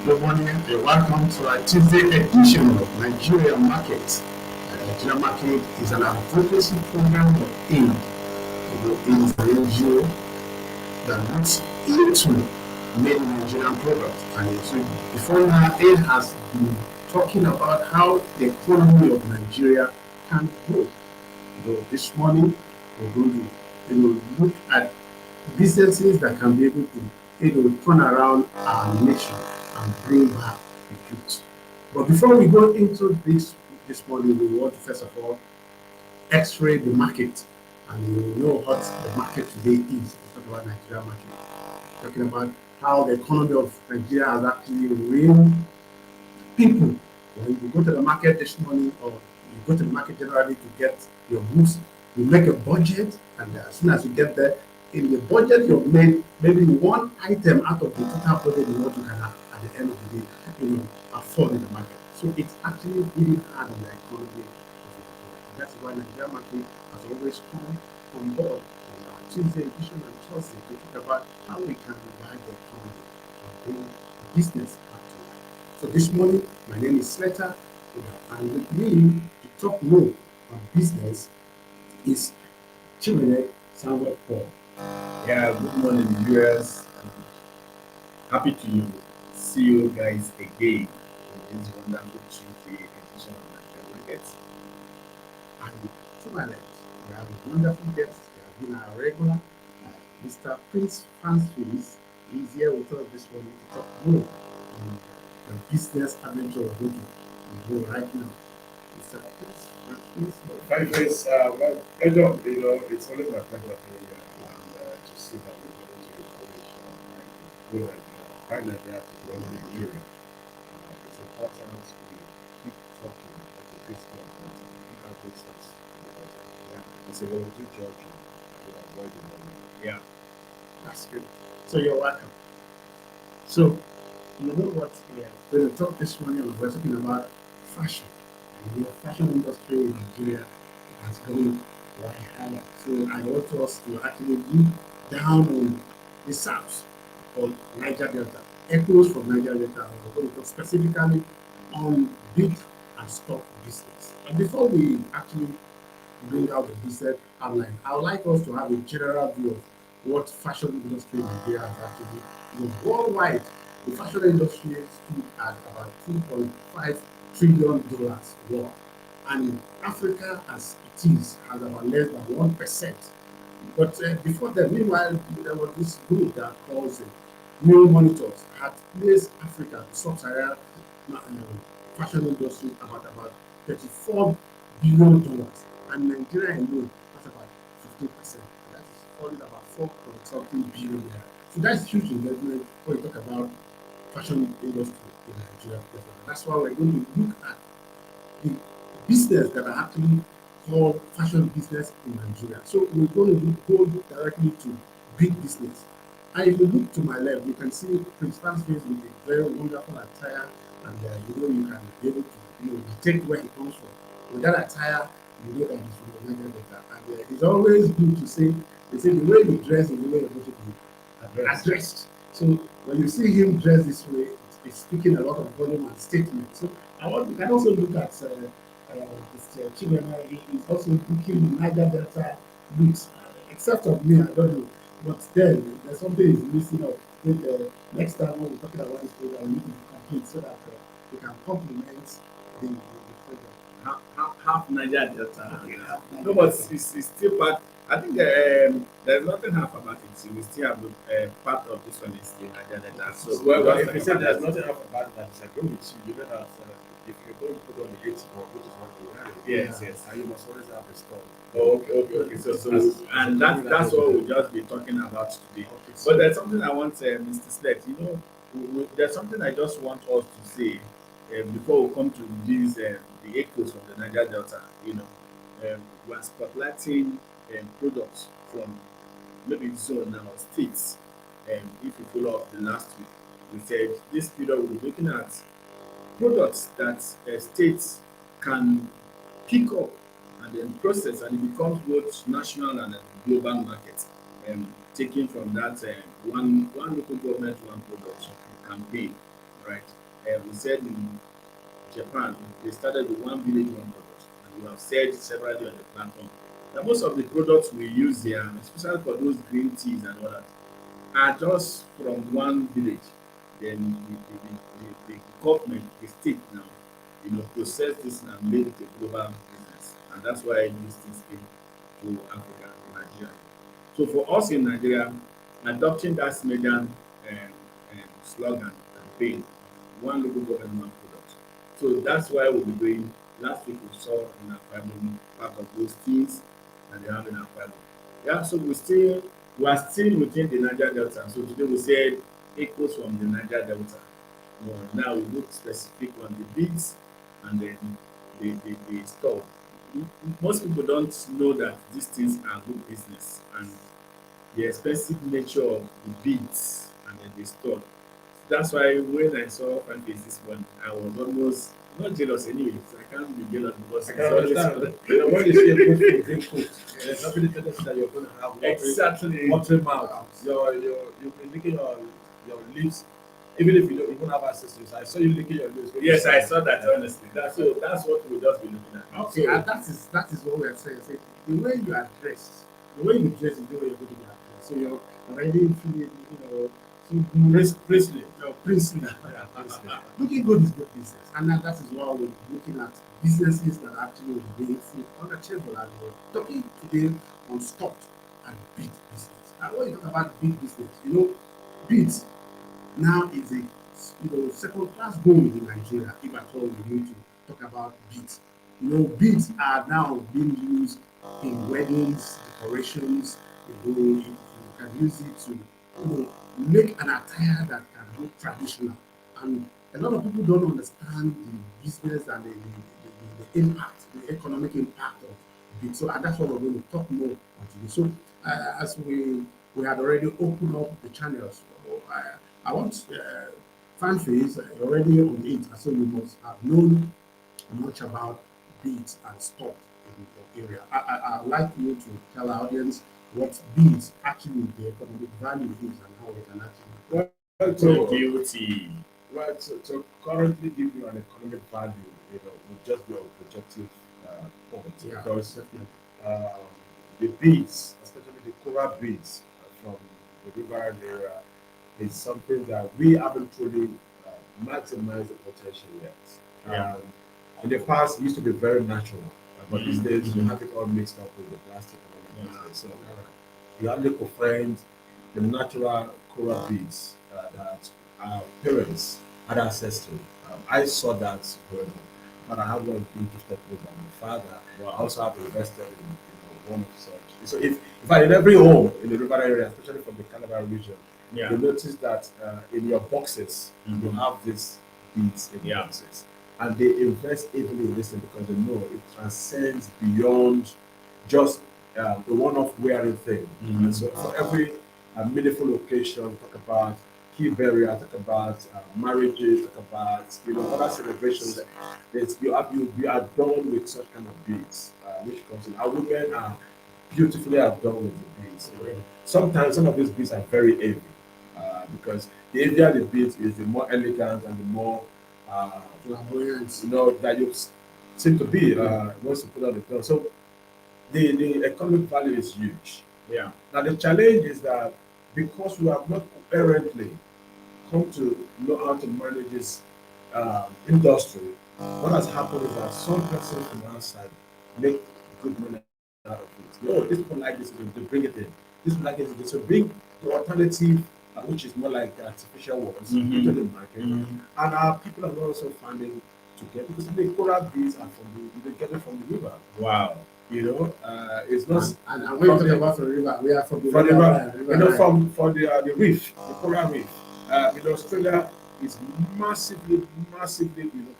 Good morning and welcome to our Tuesday edition of Nigeria Market. Nigeria Market is an advocacy program of aid. It is an NGO that looks into made Nigerian products. And so before now, aid has been talking about how the economy of Nigeria can grow. This morning we're going to look at businesses that can be able to turn around our nation and bring back the youth. But before we go into this morning, we want to first of all x-ray the market, and you know what the market today is. We talk about Nigeria market, talking about how the economy of Nigeria has actually ruined people. When you go to the market this morning, or you go to the market generally to get your goods, you make a budget, and as soon as you get there, in the budget you've made, maybe one item out of the total budget you want to have at the end of the day, afford in the market. So it's actually really hard on the economy. That's why Nigeria market has always come on board on our Tuesday edition and Thursday to talk about how we can revive the economy and bring business back to life. So this morning, my name is Sleta, and with me to talk more on business is Chimene Samuel Paul. Yeah, good morning, viewers. Happy to see you guys again in this wonderful Tuesday edition of Nigeria Market. And to my left, we have a wonderful guest. He has been our regular, Mr. Prince Francis. He's here with us this morning to talk more on the business adventure we're going to go right now. Mr. Prince Francis. Fine, friends. My pleasure. It's always my pleasure being here and to see that we're going to encourage people like find Nigeria to grow in Nigeria. It's important we keep talking like a good stuff and keep our good stuff because it's a very good job to avoid the money. Yeah, That's good. So you're welcome. So you know what we are going to talk this morning. We're talking about fashion. And the fashion industry in Nigeria has gone quite higher. So I want us to actually look down on the south of Niger Delta, echoes from Niger Delta. We're going to talk specifically on big and stock business. And before we actually bring out the business outline, I would like us to have a general view of what fashion industry in Nigeria has actually, worldwide. The fashion industry stood at about $2.5 trillion worth, and in Africa, as it is, has about less than 1%. But before that, meanwhile, there was this group that calls New Monitors had placed Africa, the sub-Saharan fashion industry, about $34 billion, and Nigeria alone has about 15%. That is falling about 4 point something billion there. So that's huge investment when you talk about fashion industry in Nigeria. That's why we're going to look at the business that are actually called fashion business in Nigeria. So we're going to go directly to big business. And if you look to my left, you can see Prince Francis with a very wonderful attire, and you can be able to detect where he comes from. With that attire, you know that he's from the Niger Delta. And it's always good to say, they say the way you dress is the way you're going to be addressed. So when you see him dressed this way, it's speaking a lot of volume and statement. So we can also look at Mr. Chibema. He is also looking Niger Delta looks, except of me, I don't know. But then there's something is missing out. Then next time when we're talking about this program, we need to be complete so that we can complement the program. half Niger Delta. Okay. No, but it's still part. I think there's nothing half about it. So we still have part of this one is still Niger Delta. So Well, if you say there's nothing half about that, I disagree with you. You know that if you're going to put on the 81, which is what you have, yes, yes. and you must always have a store. Oh, okay. So and that's what we'll just be talking about today. Okay, But there's something I want, Mr. Sled. There's something I just want us to say before we come to these the echoes from the Niger Delta. We're spotlighting products from maybe zone now states. If you follow up the last week, we said this period we'll be looking at products that states can pick up and then process, and it becomes both national and global market. Taking from that one local government, one product campaign. right? We said in Japan, they started with one village, one product. And we have said severally on the platform that most of the products we use here, especially for those green teas and all that, are just from one village. Then the government, the state now, process this and made it a global business. And that's why these things came to Africa, to Nigeria. So for us in Nigeria, adopting that Medan slogan campaign, one local government one product. So that's why we'll be doing. Last week we saw in our family part of those things that they have in our family. Yeah, so we are still within the Niger Delta. So today we said echoes from the Niger Delta. Now we look specific on the beats and then the store. Most people don't know that these things are good business and the expensive nature of the beads and then the store. That's why when I saw Francis this morning, I was almost not jealous anyway. So I can't be jealous because I it's can always understand. When you see a good food, drink food, there's nobody telling you that you're going to have exactly. watering mouth. You'll be licking your lips, even if you don't even have access to it. I saw you licking your lips. Yes, I saw that honestly. That's what we'll just be looking at. Okay, and that is what we are saying. Say, the way you are dressed, the way you dress is the way you're going to be addressed. So you're already feeling, Priestly. princely. Looking good is good business, and that is why we're looking at businesses that actually will bring food on the table. And we're talking today on stock and big business. And when you talk about big business, beads now is a second class goal in Nigeria. If at all we need to talk about beads, beads are now being used in weddings, decorations. You can use it to make an attire that can look traditional. And a lot of people don't understand the business and the impact, the economic impact of beads. So and that's what we're going to talk more on today. So as we had already opened up the channels, I want fan phase already on it, so you must have known much about beads and stock in your area. I'd like you to tell our audience what beads actually the economic value is and how we can actually. So, Guilty. right, so currently give you an economic value, would just be a projective point. Yeah, Because definitely. uh, the beads, especially the coral beads from the river area, is something that we haven't truly maximized the potential yet. Yeah. In the past, it used to be very natural, but these days we Mhm. have it all mixed up with the plastic and all Yeah. that. So you only could find the natural coral beads that our parents had access to. I saw that growing up, but I have not been gifted with by my father. But I also have invested in one of such. So if I in every home in the river area, especially from the Calabar region, Yeah. you notice that in your boxes you Mhm. have these beads in the Yeah. boxes, and they invest heavily in this thing because they know it transcends beyond just the one-off wearing thing. Mhm. And so for every meaningful occasion, talk about key burial, talk about marriages, talk about other celebrations. You are done with such kind of beads, which comes in. Our women are beautifully adorned with the beads. Sometimes some of these beads are very heavy because the heavier the beads is, the more elegant and the more Flamboyant. that you seem to be once you put on the clothes. So the economic value is huge. Yeah. Now the challenge is that because we have not coherently come to know how to manage this industry, what has happened is that some person from outside make good money out of it. These people like this, they bring it in. This people like it, so bring the alternative, which is more like artificial ones, Mhm. into the market. Mhm. And our people are also finding to get because the coral beads are they get it from the river. Wow. It's not And when you talk about the river, we are from the from the river. from the reef, the coral reef. Australia is massively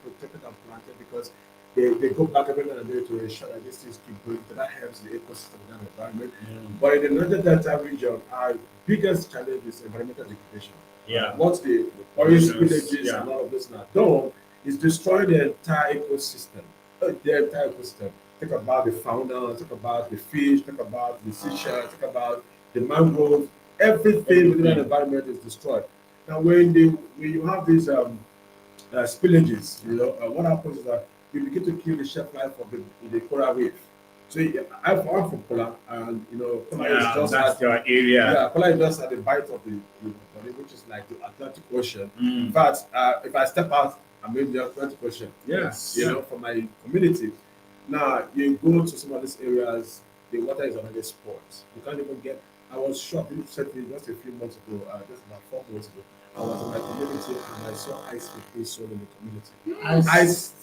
protected and planted because they go back every now and then to ensure that these things keep going. That helps the ecosystem and the environment. But in the Niger Delta region, our biggest challenge is environmental degradation. Yeah. What the orange Pollutions, villages yeah. and all of this now done is destroy the entire ecosystem. The entire ecosystem. Think about the fauna, talk about the fish, talk about the seashell, talk about the mangrove. Everything within that environment is destroyed. Now, when you have these spillages. What happens is that you begin to kill the shelf life of the coral reef. So I'm from Poland, and Poland is Yeah, just that's at your area. yeah, Poland is just at the bite of the body, which is like the Atlantic Ocean. In Mm. fact, if I step out, I'm in the Atlantic Ocean. Yes. From my community. Now you go to some of these areas, the water is already spoiled. You can't even get. I was shocked recently, just a few months ago, just about 4 months ago. I was in my community and I saw ice fish being sold in the community. Ice.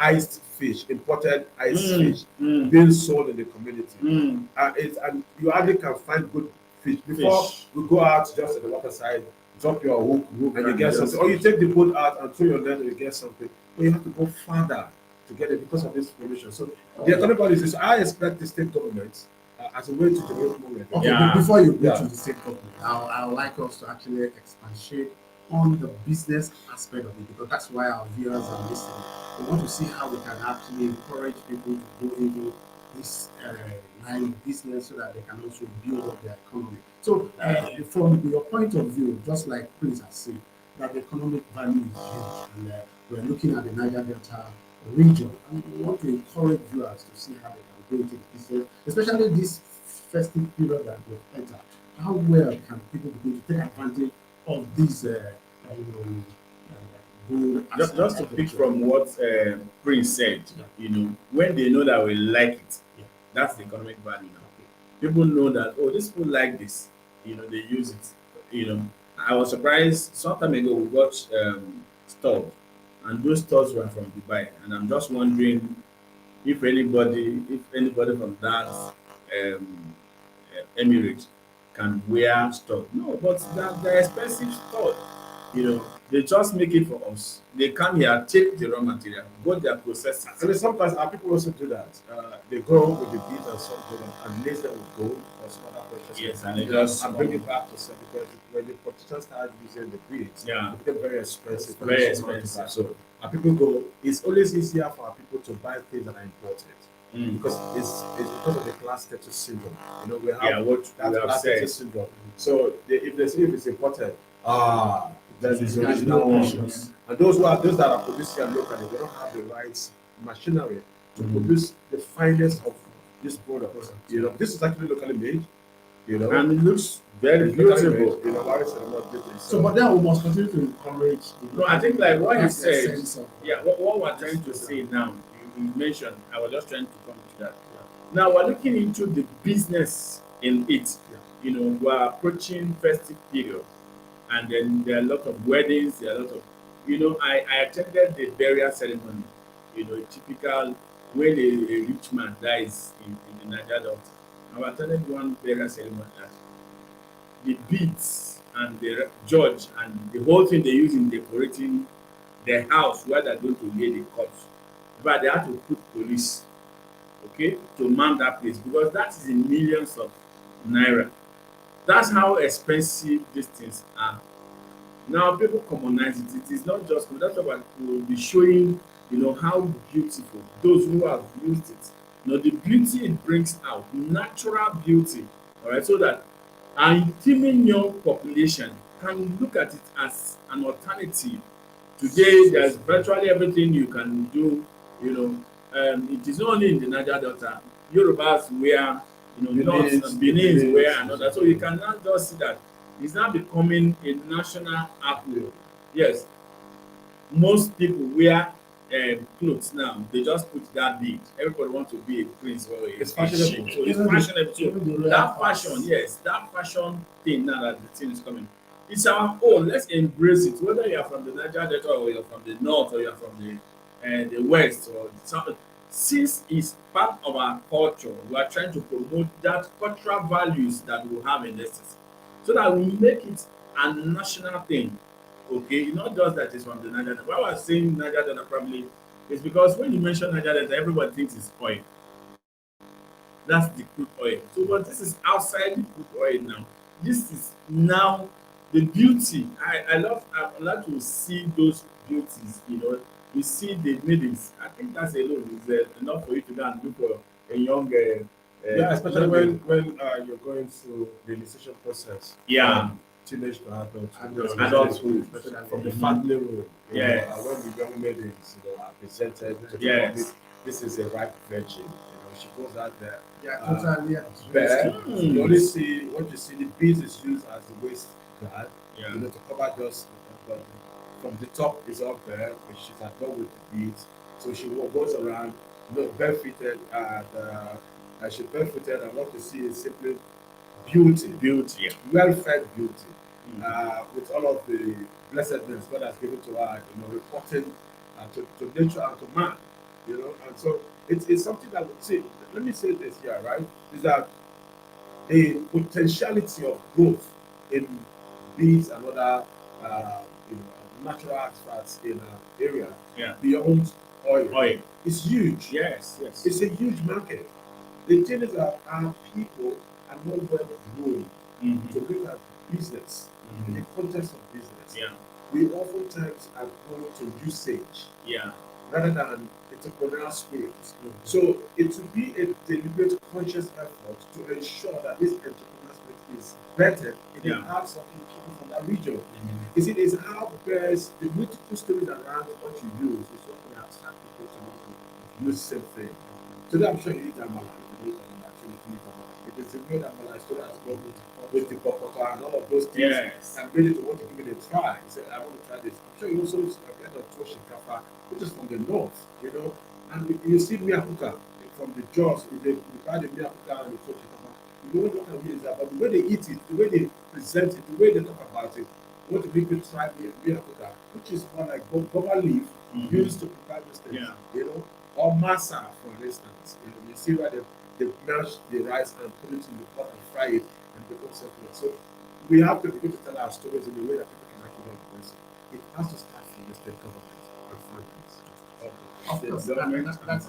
Iced fish, imported iced Mm. fish Mm. being sold in the community. Mm. And you hardly can find good fish. Before Fish. we go out just at the water side, drop your hook and you and get just something. Or you fish. take the boat out and throw your net and you get something. But you have to go further to get it because of this pollution. So the economic policy is I expect the state government as a way to generate more revenue. Okay, Yeah. before you go Yeah. to the state company, I would like us to actually expatiate on the business aspect of it because that's why our viewers are listening. We want to see how we can actually encourage people to go into this line of business so that they can also build up their economy. So, from your point of view, just like Prince has said, that the economic value is huge, and we're looking at the Niger Delta region, and we want to encourage viewers to see how they can go into the business, especially this festive period that we've entered. How well can people begin to take advantage of these, good Just to aspects of pick the from what Prince said, when they know that we like it, Yeah. that's the economic value now. People know that, oh, these people like this, they use it. I was surprised some time ago we got stores, and those stores were from Dubai, and I'm just wondering if anybody from that emirate can wear stuff. No, but they're expensive stuff. They just make it for us. They come here, take the raw material, go there, process And it. then sometimes our people also do that. They go with the beads and something and lace them with gold or some other precious Yes, metal and they just and bring it back to sell because when the politicians start using the beads, Yeah. it became very expensive. for Very the consumer to expensive. buy. So our people go. It's always easier for our people to buy things that are imported. Because it's because of the class status syndrome. We have Yeah, what that we have class said. status syndrome. So if they see if it's imported, there's this That's original no one. issues. And those that are producing here locally, they don't have the right machinery to produce the finest of this product. This is actually locally made. And it looks very It's locally beautiful. made. Why is it not different? So, but then we must continue to encourage. No, I think like what you That's the said, sense of, what we're trying to say now, you mentioned, I was just trying to come to that. Now we're looking into the business in it. We're approaching festive period, and then there are a lot of weddings, there are a lot of, I attended the burial ceremony, typical when a rich man dies in the Niger Delta. I attended one burial ceremony that the beads and the judge and the whole thing they use in decorating the house where they're going to lay the corpse. But they had to put police, okay, to man that place because that is in millions of naira. That's how expensive these things are. Now people commonize it. It is not just that's why we will be showing, how beautiful those who have used it. The beauty it brings out, natural beauty, all right, so that our teeming young population can look at it as an alternative. Today, there's virtually everything you can do. It is not only in the Niger Delta. Yorubas wear, North and Benin wear another. So you can now just see that it's now becoming a national apparel. Yes, most people wear clothes now. They just put that bead. Everybody wants to be a prince or a It's fashionable. chief. So it's Even the- fashionable. So even the royal that pass. fashion, yes, that fashion thing now that the thing is coming. It's our own. Let's embrace it. Whether you are from the Niger Delta or you're from the north or you're from the west or the south, since it's part of our culture, we are trying to promote that cultural values that we have in this, so that we make it a national thing. Okay, not just that it's from the Niger Delta. Why we're saying Niger Delta probably is because when you mention Niger Delta, everybody thinks it's oil. That's the crude oil. So, but this is outside the crude oil now. This is now the beauty. I love to see those beauties. You see the maidens. I think that's alone is enough for you to go and look for a young. Yeah, especially when you're going through the initiation process. Yeah. teenage to Adulthood. adulthood, Especially. from the family room. Yes. And when the young maidens, are presented to the Yes. public, this is a ripe virgin. She goes out there. Yeah, totally. Bare. Mm. You only see what you see. The beads is used as the waist guard. Yeah. To cover just from the top is up there, but she's adorned with the beads. So she goes around, barefooted, and she's barefooted, and what you see is simply beauty, Yeah. well-fed beauty, with all of the blessedness God has given to her, reporting to nature and to man, and so it's something that we see. Let me say this here, right? Is that the potentiality of growth in beads and other, natural artifacts in an area Yeah. beyond oil Oil. is huge. Yes. Yes. It's a huge market. The thing is that our people are not well known to look at business in the context of business. Yeah. We oftentimes are going to usage Yeah. rather than entrepreneurial spirit. So it will be a deliberate, conscious effort to ensure that this entrepreneurial spirit is vetted in the Yeah. hearts of the people from that region. You see, it's how there's the multiple stories around what you use is what we attract people to use the same thing. Today I'm sure you eat amala. It is the way that Amala story has gone with the popoka and all of those things. Yes. And made it to want to give it a try. He said, I want to try this. I'm sure you also heard of Toshikafa, which is from the north, and you see Miyakuka from the jaws, they buy the Miyakuka and the Toshikafa. You know what I mean is that, but the way they eat it, the way they present it, the way they talk about it, want to make you try Miyakuka, which is more like guava leaf used to prepare these things, Yeah. or masa, for instance. You see where they mash the rice and put it in the pot and fry it and become something. So we have to begin to tell our stories in a way that people can actually embrace it. It has to start from the state government and families. Of course, Development that's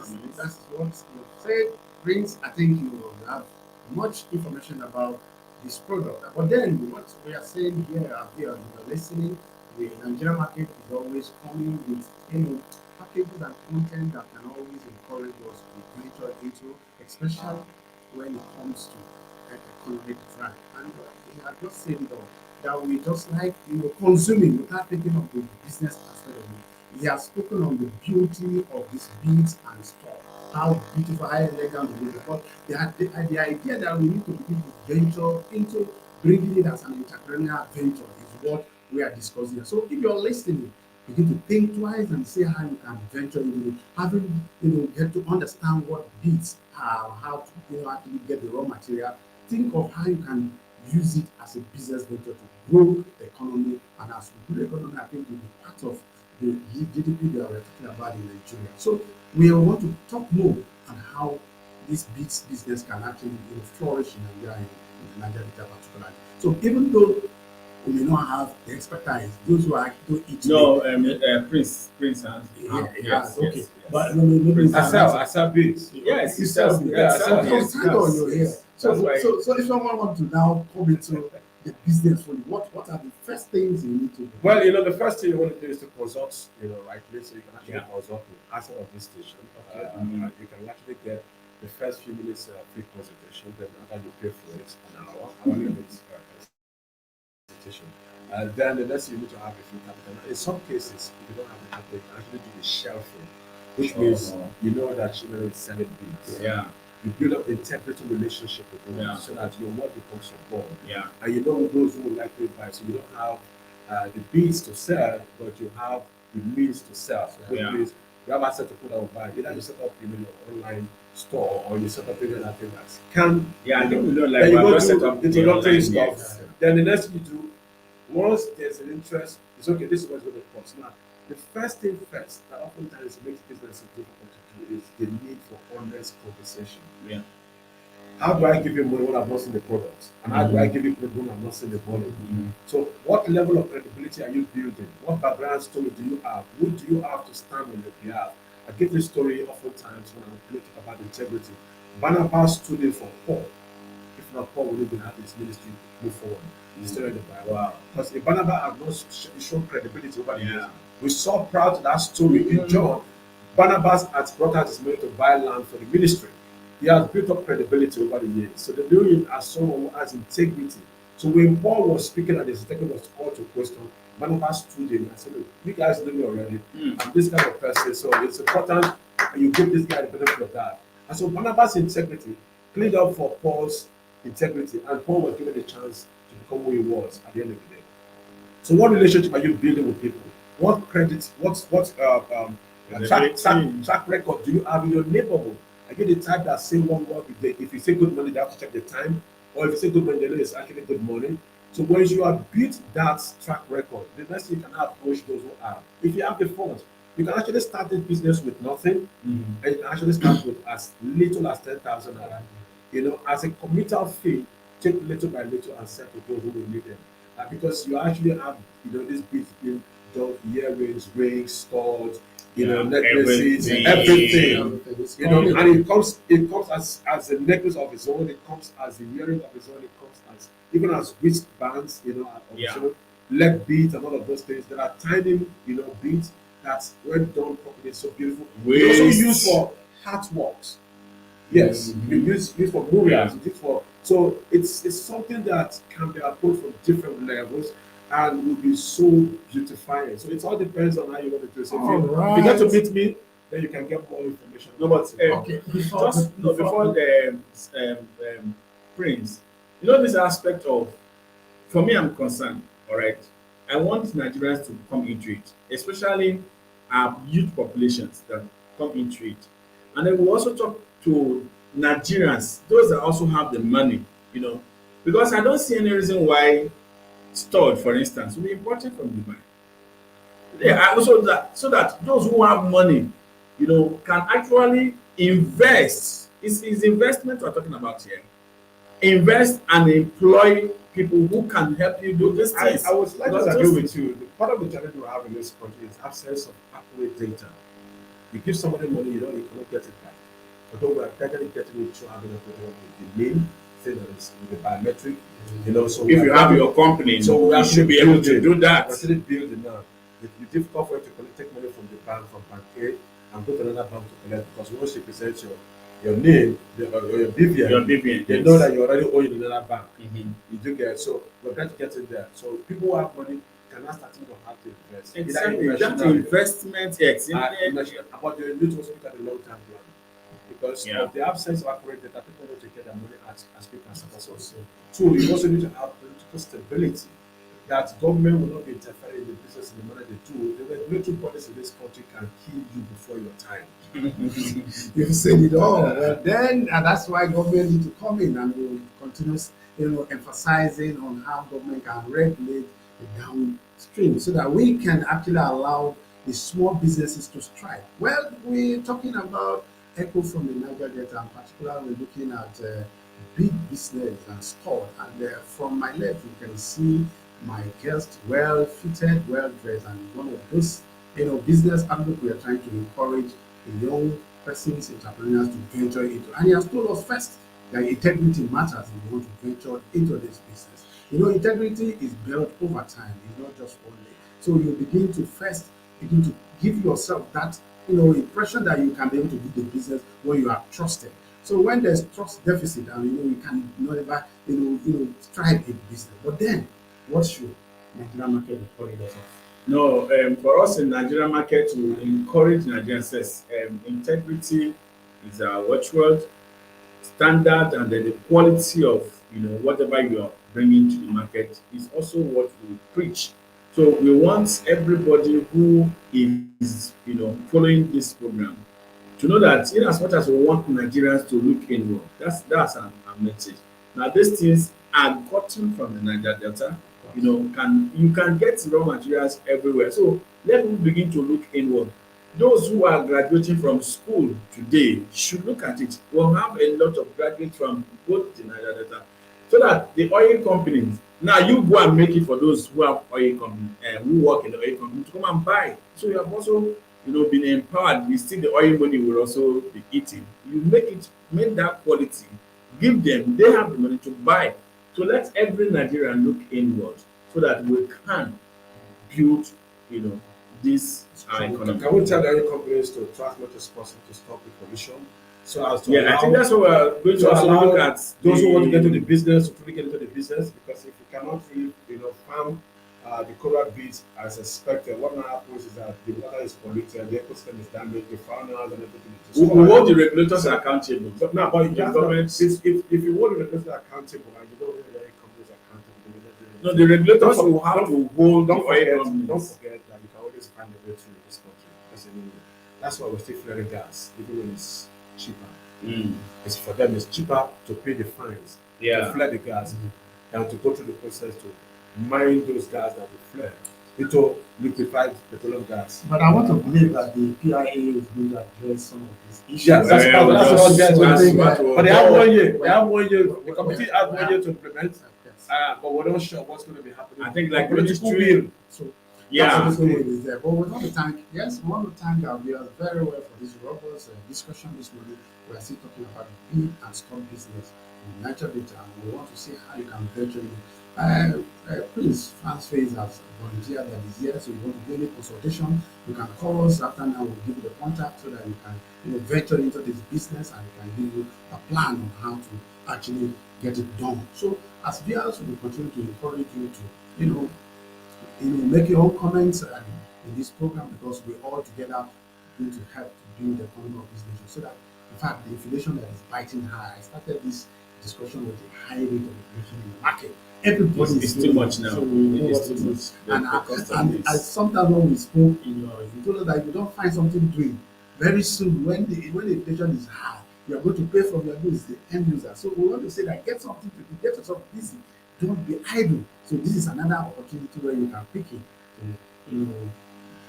what you said. Brings, I think you have much information about this product. But then, what we are saying here, you are listening, the Nigerian market is always coming with, packages and content that can always encourage us to venture into, especially when it comes to economic thrive. And he had just said it all, that we just like, consuming without thinking of the business aspect of it. He has spoken on the beauty of these beads and stuff, how beautiful, how elegant it is. Because the idea that we need to begin to venture into bringing it as an entrepreneurial venture is what we are discussing. So if you're listening, begin to think twice and see how you can venture into it. Having, get to understand what beads are, how to actually get the raw material. Think of how you can use it as a business venture to grow the economy, and as we grow the economy, I think it will be part of the GDP that we're talking about in Nigeria. So we want to talk more on how this beads business can actually flourish in Nigeria, in the Nigeria particularly. So even though we may not have the expertise, those who are to eat. No, Prince has. Yes, okay. Yes. But no, Asal beads. Yes, you it's sell just- beads. yeah, So sell you beads, stand on your yes. hair. That's why- So if someone wants to now come into the business fully, what are the first things you need to do? Well, the first thing you want to do is to consult, rightly, so you can actually consult with asset of this station. Okay. You can actually get the first few minutes free consultation, then after you pay for it an hour, hourly rate consultation. Then the next thing you need to have a free capital. In some cases, if you don't have the capital, you can actually do the shelfing, which means you know that is selling beads. Yeah. You build up integrity relationship with them so that your word becomes your bond. Yeah. And you know those who will likely buy. So you don't have the beads to sell, but you have the means to sell. So which means you have access to put out buy. Either you set up your online store or you set up any other thing that can. Yeah, I think we don't Then like you we go have set to up introductory the stuff. online, yes. Then the next thing you do, once there's an interest, it's okay, this is what's going to cost. Now, the first thing first that oftentimes makes business difficult to do is the need for honest conversation. Yeah. How do I give you money when I've not seen the product? And how do I give you money when I've not seen the money? So what level of credibility are you building? What background story do you have? Who do you have to stand on your behalf? I give this story oftentimes when I'm talking about integrity. Barnabas stood in for Paul. If not, Paul wouldn't even have his ministry move forward. The story of the Bible. Wow. Because if Barnabas had not shown credibility over the years, we saw proud to that story in John. Barnabas had brought out his money to buy land for the ministry. He has built up credibility over the years. So they knew him as someone who has integrity So when Paul was speaking and the second was called to question, Barnabas stood in and said, look, you guys know me already. I'm this kind of person, so it's important and you give this guy the benefit of that. And so Barnabas' integrity cleaned up for Paul's integrity, and Paul was given a chance to become who he was at the end of the day. So, what relationship are you building with people? What credit, track record do you have in your neighborhood? Are you the type that say one word? If you say good morning, they have to check the time, or if you say good morning, they know it's actually good morning. So, when you have built that track record, the next thing you can approach those who are. If you have the funds, you can actually start this business with nothing, and you can actually start with as little as 10,000 naira. As a committal fee, take little by little and sell to those who will need them. Because you actually have, this big thing, done earrings, rings, studs, necklaces, everything. And it comes as a necklace of its own, it comes as a earring of its own, it comes as even as wristbands, leg beads and all of those things. There are tiny, beads that when done properly, so beautiful. We also use for artworks. Yes, we use for murals. So it's something that can be approached from different levels and will be so beautifying. So it all depends on how you want to do it. So if you get to meet me, then you can get more information. No, but Okay, before the Prince, this aspect of, for me, I'm concerned. All right, I want Nigerians to come into it, especially our youth populations that come into it, and then we also talk to Nigerians, those that also have the money, because I don't see any reason why stud, for instance, will be imported from Dubai. Yeah, also that so that those who have money, can actually invest. It's investment we're talking about here. Invest and employ people who can help you do these things. I would like to agree with you. Part of the challenge we have in this country is absence of accurate data. You give somebody money, you cannot get it back. Although we are gradually getting it through having the name, say that it's the biometric, so if you have your company, so we you should be able to do that. We're actually building now. It will be difficult for you to take money from the bank, from bank A, and go to another bank to collect, because once you present your name, or your BVN, they know that you already owe in another bank. You do get, so we're trying to get in there. So people who have money cannot start to know how to invest. Exactly, that investment, yes. But they need to also look at the long-term plan. Because of the absence of accurate data, people need to get their money as quick as possible. So you also need to have political stability, that government will not be interfering in the business in the manner they do. The regulatory bodies in this country can kill you before your time. You've said it all. Then that's why government need to come in, and we'll continue, emphasizing on how government can regulate the downstream so that we can actually allow the small businesses to strive. Well, we're talking about echo from the Niger Delta, and particularly looking at big business and store. And from my left, you can see my guest, well fitted, well dressed, and one of those, business outlook we are trying to encourage the young persons, entrepreneurs to venture into. And he has told us first that integrity matters if you want to venture into this business. Integrity is built over time. It's not just one day. So you begin to give yourself that impression that you can be able to do the business when you are trusted. So when there's trust deficit, and you can never strive in business. But then, what should Nigerian market encourage us of? No, for us in Nigerian market to encourage Nigerians, says integrity is our watchword, standard, and then the quality of whatever you are bringing to the market is also what we preach. So we want everybody who is following this program to know that in as much as we want Nigerians to look inward, that's our message. Now these things are gotten from the Niger Delta. You can get raw materials everywhere. So let us begin to look inward. Those who are graduating from school today should look at it. We'll have a lot of graduates from both the Niger Delta, so that the oil companies, now you go and make it for those who have oil company and who work in the oil company to come and buy. So you have also been empowered. We see the oil money will also be eating. You make that quality, give them, they have the money to buy. So let every Nigerian look inward so that we can build this our economy. Can we tell the oil companies to try as much as possible to stop the pollution? so as to Yeah, I think allow that's what we're going to to also allow look at. those who want to get into the business to truly get into the business, because if you cannot really, farm the coral beads as expected, what now happens is that the water is polluted, the ecosystem is damaged, the fauna and everything is We destroyed. hold the regulators accountable. But now, but The that's government. if you want the regulators accountable and you don't really let companies accountable, they will not do No, anything. the regulators Don't- will have don't- to hold the Don't oil forget, companies. that you can always find a way through this country. That's why we're still flaring gas, even when it's cheaper. Mm. It's for them, it's cheaper to pay the fines to Yeah. flare the gas than to go through the process to mine those gas that we flare into liquefied petroleum gas. But I want to believe that the PIA is going to address some of these issues. Yes, that's Well, what that's they're doing. what we'll But they have do. 1 year. They have 1 year. The committee has 1 year to implement. Yes. But we're not sure what's going to be happening. I think, like, political ministry- will. So Yeah. That's the way it is there. But we want to thank, yes, we want to thank our viewers very well for this robust discussion this morning. We are still talking about the bid and stock business in Niger Delta, and we want to see how you can venture in. Prince Franz Faze has volunteered that is here, so you want to do any consultation, you can call us after now. We'll give you the contact so that you can venture into this business, and we can give you a plan on how to actually get it done. So as viewers, we will continue to encourage you to make your own comments in this program, because we all together going to help to build the economy of this nation, so that in fact the inflation that is biting high. I started this discussion with the high rate of inflation in the market. Everybody It's is too doing much it, now. so we know It is what too it much. is. The cost of And this. sometimes when we spoke, you told us that if you don't find something doing very soon, when the inflation is high, you are going to pay from your goods, the end user. So we want to say that get something to do, get yourself busy, don't be idle. So this is another opportunity where you can pick it to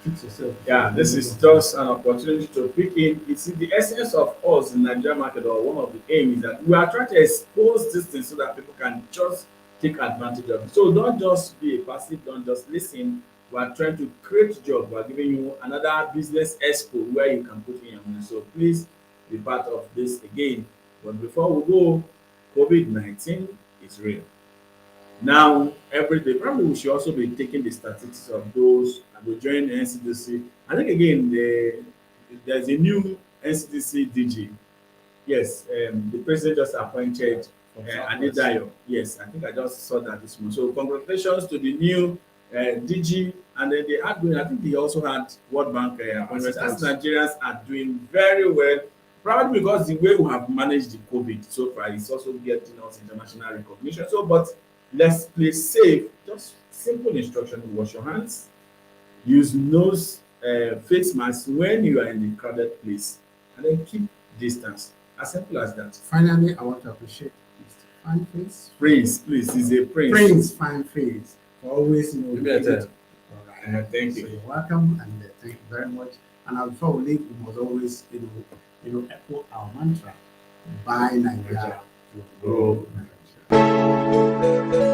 fix yourself. Yeah, this is just an opportunity to pick in. It's the essence of us in Nigeria market, or one of the aims, is that we are trying to expose this thing so that people can just take advantage of it. So don't just be a passive, don't just listen. We are trying to create job. We are giving you another business expo where you can put in your money. So please be part of this again. But before we go, COVID-19 is real. Now, every day, probably we should also be taking the statistics of those that will join the NCDC. I think again, there's a new NCDC DG. Yes, the president just appointed Adedayo. Yes, I think I just saw that this morning. So congratulations to the new DG. And then they had, I think they also had World Bank appointments. As Nigerians are doing very well, probably because the way we have managed the COVID so far is also getting us international recognition. So, but let's play safe. Just simple instruction: wash your hands, use nose face mask when you are in the crowded place, and then keep distance. As simple as that. Finally, I want to appreciate Mr. Fine Face. Prince, please, he's a prince. Prince Fine Face. Always, Give me a turn. All right. Thank So you. you're welcome, and thank you very much. And before we leave, we must always, echo our mantra: buy Nigeria to grow Nigeria.